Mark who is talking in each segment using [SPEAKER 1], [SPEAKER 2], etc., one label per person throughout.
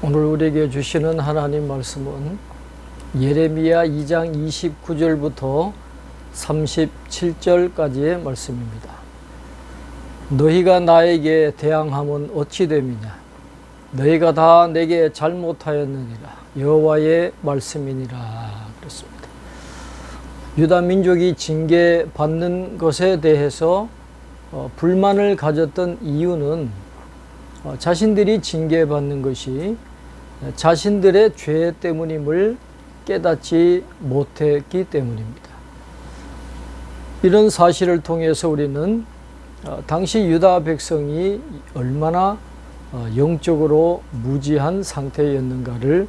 [SPEAKER 1] 오늘 우리에게 주시는 하나님 말씀은 예레미야 2장 29절부터 37절까지의 말씀입니다. 너희가 나에게 대항함은 어찌 됨이냐? 너희가 다 내게 잘못하였느니라. 여호와의 말씀이니라. 그렇습니다. 유다 민족이 징계받는 것에 대해서 불만을 가졌던 이유는 자신들이 징계받는 것이 자신들의 죄 때문임을 깨닫지 못했기 때문입니다. 이런 사실을 통해서 우리는 당시 유다 백성이 얼마나 영적으로 무지한 상태였는가를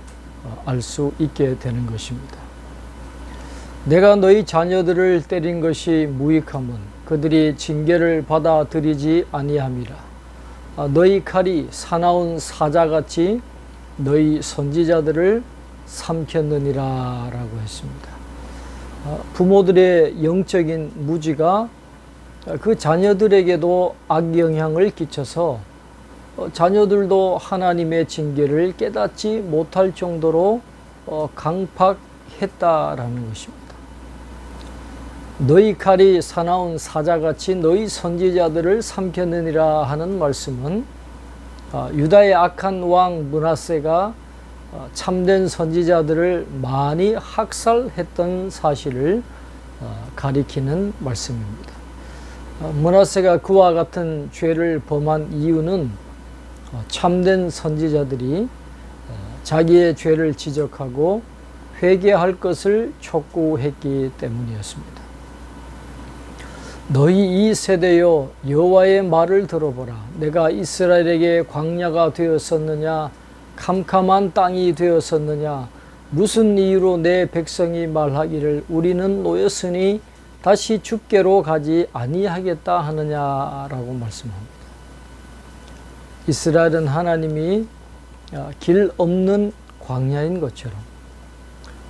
[SPEAKER 1] 알 수 있게 되는 것입니다. 내가 너희 자녀들을 때린 것이 무익함은 그들이 징계를 받아들이지 아니함이라. 너희 칼이 사나운 사자같이 너희 선지자들을 삼켰느니라 라고 했습니다. 부모들의 영적인 무지가 그 자녀들에게도 악영향을 끼쳐서 자녀들도 하나님의 징계를 깨닫지 못할 정도로 강팍했다라는 것입니다. 너희 칼이 사나운 사자같이 너희 선지자들을 삼켰느니라 하는 말씀은 유다의 악한 왕 므낫세가 참된 선지자들을 많이 학살했던 사실을 가리키는 말씀입니다. 므낫세가 그와 같은 죄를 범한 이유는 참된 선지자들이 자기의 죄를 지적하고 회개할 것을 촉구했기 때문이었습니다. 너희 이 세대여 여호와의 말을 들어보라. 내가 이스라엘에게 광야가 되었었느냐? 캄캄한 땅이 되었었느냐? 무슨 이유로 내 백성이 말하기를 우리는 놓였으니 다시 줍게로 가지 아니하겠다 하느냐라고 말씀합니다. 이스라엘은 하나님이 길 없는 광야인 것처럼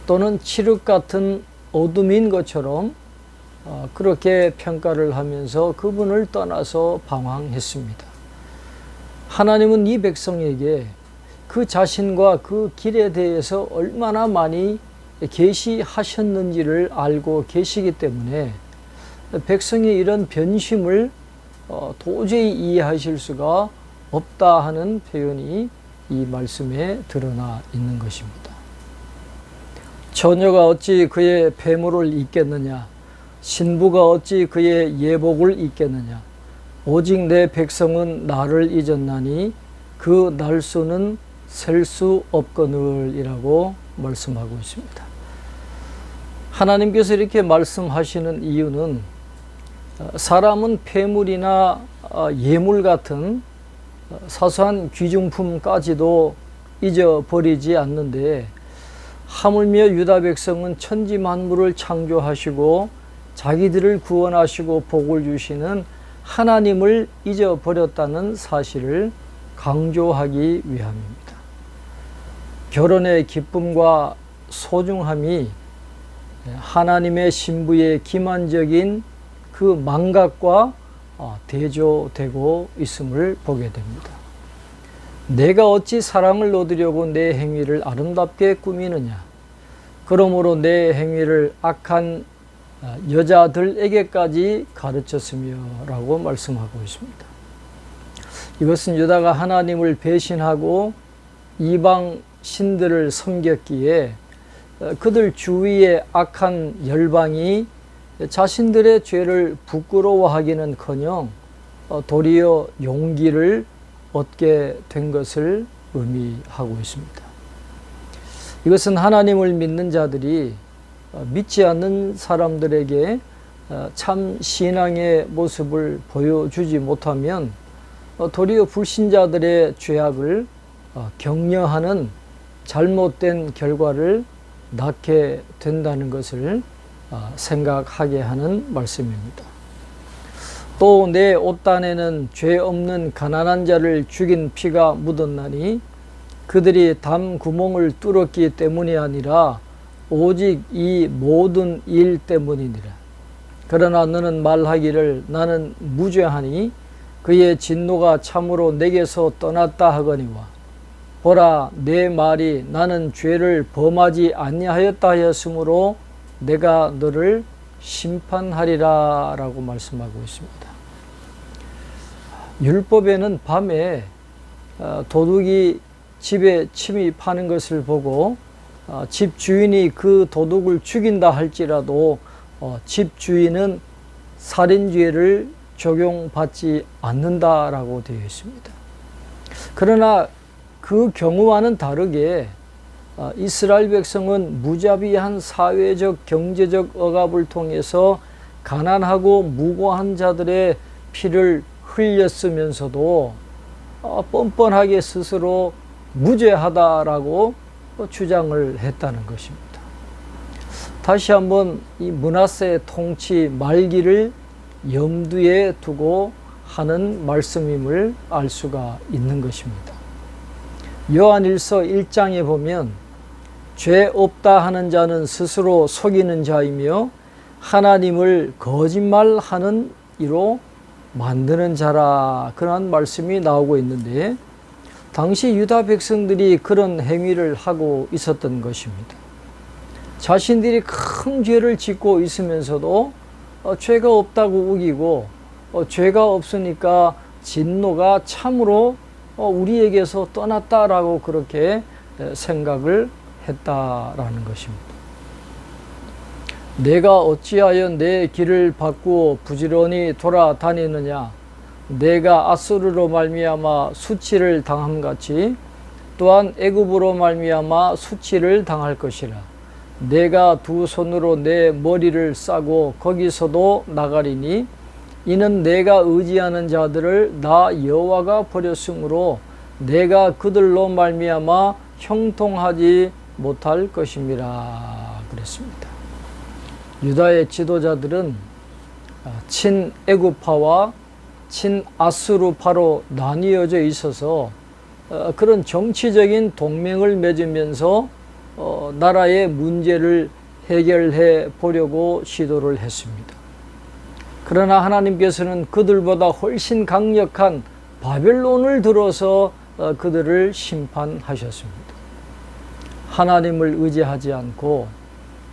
[SPEAKER 1] 또는 칠흑 같은 어둠인 것처럼 그렇게 평가를 하면서 그분을 떠나서 방황했습니다. 하나님은 이 백성에게 그 자신과 그 길에 대해서 얼마나 많이 계시하셨는지를 알고 계시기 때문에 백성이 이런 변심을 도저히 이해하실 수가 없다 하는 표현이 이 말씀에 드러나 있는 것입니다. 처녀가 어찌 그의 배모를 잇겠느냐? 신부가 어찌 그의 예복을 잇겠느냐? 오직 내 백성은 나를 잊었나니 그 날수는 셀 수 없거늘이라고 말씀하고 있습니다. 하나님께서 이렇게 말씀하시는 이유는 사람은 폐물이나 예물 같은 사소한 귀중품까지도 잊어버리지 않는데 하물며 유다 백성은 천지 만물을 창조하시고 자기들을 구원하시고 복을 주시는 하나님을 잊어버렸다는 사실을 강조하기 위함입니다. 결혼의 기쁨과 소중함이 하나님의 신부의 기만적인 그 망각과 대조되고 있음을 보게 됩니다. 내가 어찌 사랑을 얻으려고 내 행위를 아름답게 꾸미느냐? 그러므로 내 행위를 악한 여자들에게까지 가르쳤으며 라고 말씀하고 있습니다. 이것은 유다가 하나님을 배신하고 이방 신들을 섬겼기에 그들 주위의 악한 열방이 자신들의 죄를 부끄러워하기는커녕 도리어 용기를 얻게 된 것을 의미하고 있습니다. 이것은 하나님을 믿는 자들이 믿지 않는 사람들에게 참 신앙의 모습을 보여주지 못하면 도리어 불신자들의 죄악을 격려하는 잘못된 결과를 낳게 된다는 것을 생각하게 하는 말씀입니다. 또 내 옷단에는 죄 없는 가난한 자를 죽인 피가 묻었나니 그들이 담 구멍을 뚫었기 때문이 아니라 오직 이 모든 일 때문이니라. 그러나 너는 말하기를 나는 무죄하니 그의 진노가 참으로 내게서 떠났다 하거니와 보라, 내 말이 나는 죄를 범하지 아니하였다 하였으므로 내가 너를 심판하리라 라고 말씀하고 있습니다. 율법에는 밤에 도둑이 집에 침입하는 것을 보고 집 주인이 그 도둑을 죽인다 할지라도 집 주인은 살인죄를 적용받지 않는다라고 되어 있습니다. 그러나 그 경우와는 다르게 이스라엘 백성은 무자비한 사회적 경제적 억압을 통해서 가난하고 무고한 자들의 피를 흘렸으면서도 뻔뻔하게 스스로 무죄하다라고 주장을 했다는 것입니다. 다시 한번 이 므낫세 통치 말기를 염두에 두고 하는 말씀임을 알 수가 있는 것입니다. 요한일서 1장에 보면 죄 없다 하는 자는 스스로 속이는 자이며 하나님을 거짓말하는 이로 만드는 자라, 그러한 말씀이 나오고 있는데, 당시 유다 백성들이 그런 행위를 하고 있었던 것입니다. 자신들이 큰 죄를 짓고 있으면서도 죄가 없다고 우기고 죄가 없으니까 진노가 참으로 우리에게서 떠났다라고 그렇게 생각을 했다라는 것입니다. 내가 어찌하여 내 길을 바꾸어 부지런히 돌아다니느냐, 내가 아수르로 말미암아 수치를 당함같이 또한 애굽으로 말미암아 수치를 당할 것이라. 내가 두 손으로 내 머리를 싸고 거기서도 나가리니 이는 내가 의지하는 자들을 나 여호와가 버렸으므로 내가 그들로 말미암아 형통하지 못할 것임이라 그랬습니다. 유다의 지도자들은 친애굽파와 친아수르파로 나뉘어져 있어서 그런 정치적인 동맹을 맺으면서 나라의 문제를 해결해 보려고 시도를 했습니다. 그러나 하나님께서는 그들보다 훨씬 강력한 바벨론을 들어서 그들을 심판하셨습니다. 하나님을 의지하지 않고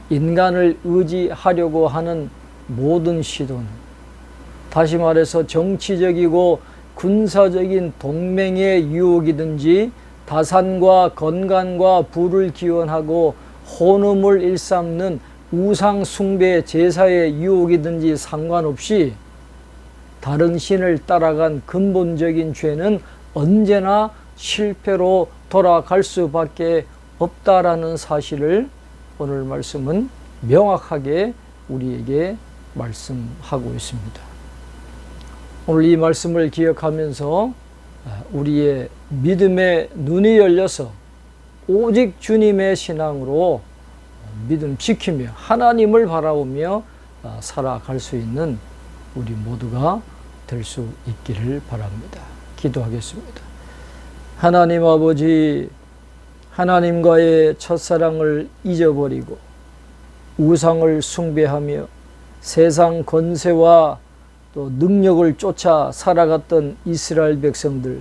[SPEAKER 1] 인간을 의지하려고 하는 모든 시도는, 다시 말해서 정치적이고 군사적인 동맹의 유혹이든지 다산과 건강과 부를 기원하고 혼음을 일삼는 우상 숭배 제사의 유혹이든지 상관없이 다른 신을 따라간 근본적인 죄는 언제나 실패로 돌아갈 수밖에 없다라는 사실을 오늘 말씀은 명확하게 우리에게 말씀하고 있습니다. 오늘 이 말씀을 기억하면서 우리의 믿음의 눈이 열려서 오직 주님의 신앙으로 믿음 지키며 하나님을 바라보며 살아갈 수 있는 우리 모두가 될 수 있기를 바랍니다. 기도하겠습니다. 하나님 아버지, 하나님과의 첫사랑을 잊어버리고 우상을 숭배하며 세상 권세와 또 능력을 쫓아 살아갔던 이스라엘 백성들,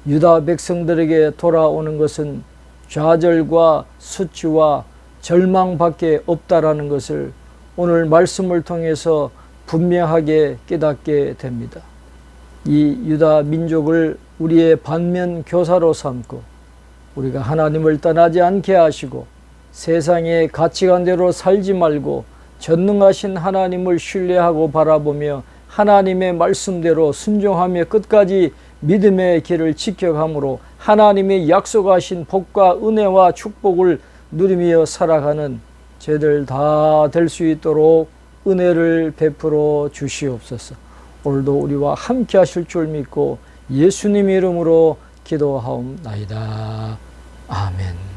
[SPEAKER 1] 유다 백성들에게 돌아오는 것은 좌절과 수치와 절망밖에 없다라는 것을 오늘 말씀을 통해서 분명하게 깨닫게 됩니다. 이 유다 민족을 우리의 반면 교사로 삼고 우리가 하나님을 떠나지 않게 하시고 세상의 가치관대로 살지 말고 전능하신 하나님을 신뢰하고 바라보며 하나님의 말씀대로 순종하며 끝까지 믿음의 길을 지켜감으로 하나님의 약속하신 복과 은혜와 축복을 누리며 살아가는 저희들 다 될 수 있도록 은혜를 베풀어 주시옵소서. 오늘도 우리와 함께 하실 줄 믿고 예수님 이름으로 기도하옵나이다. 아멘.